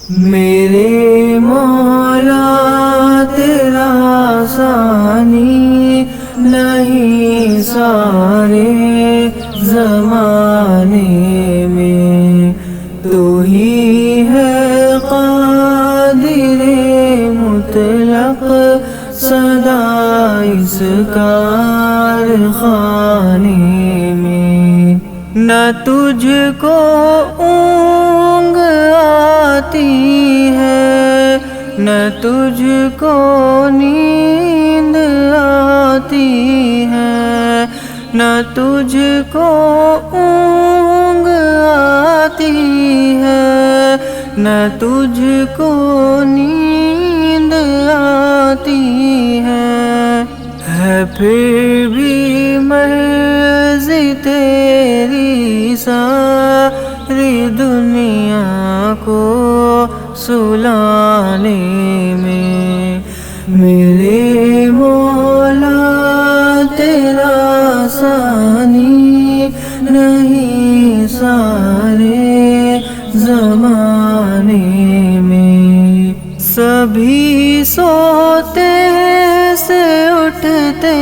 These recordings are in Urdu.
میرے مولا تیرا ثانی نہیں سارے زمانے میں، تو ہی ہے قادر مطلق سدا اس کارخانے میں۔ نہ تجھ کو اونگ آتی ہے، نہ تجھ کو نیند آتی ہے، نہ تجھ کو اونگ آتی ہے، نہ تجھ کو نیند آتی ہے پھر بھی مرضی تیری ساری دنیا کو سلانے میں۔ میرے مولا تیرا ثانی نہیں سارے زمانے میں۔ سبھی سوتے سے اٹھتے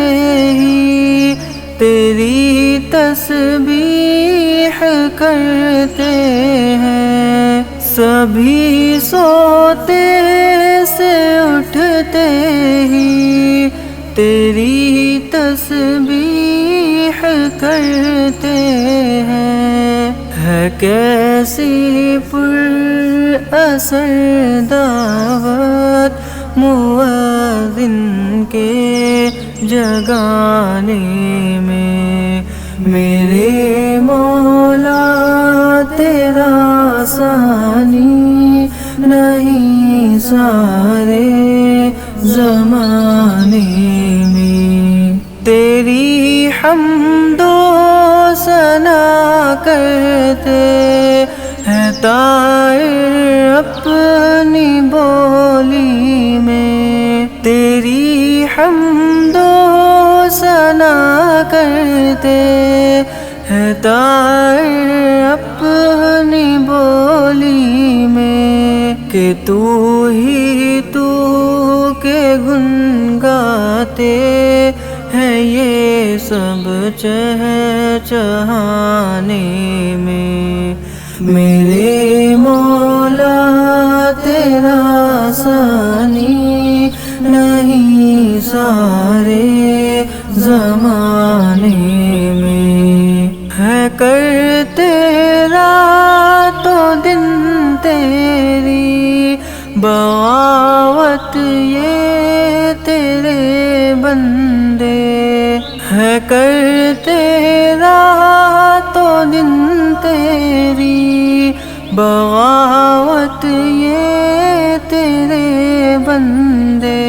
ہی تیری تسبیح کرتے ہیں، سبھی سوتے سے اٹھتے ہی تیری تسبیح کرتے ہیں۔ ہے کیسی پر اثر دعوت مؤذن کے جگانے میں۔ میرے مولا تیرا ثانی نہیں سارے زمانے میں۔ تیری حمد و ثنا کرتے ہیں طائر اپنی بولی میں، تیری حمد و ثنا کرتے ہیں طائر اپنی بولی میں، کہ تو ہی تو کے گن گاتے ہیں یہ سب چہچہانے میں۔ میرے مولا تیرا ثانی نہیں سارے زمانے میں۔ ہے کرتے رات و دن تیری بغاوت یہ تیرے بندے، ہے کرتے رات و دن تیری بغاوت یہ تیرے بندے۔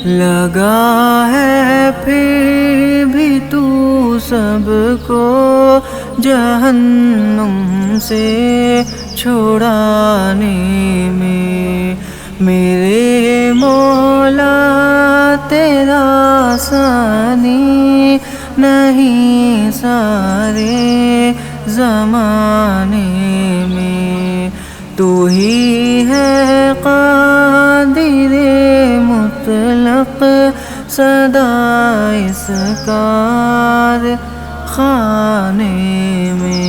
لگا ہے پھر بھی تو سب کو جہنم سے چھڑانے میں۔ میرے مولا تیرا ثانی نہیں سارے زمانے میں، تو ہی ہے قادر مطلق سدا اس کارخانے میں۔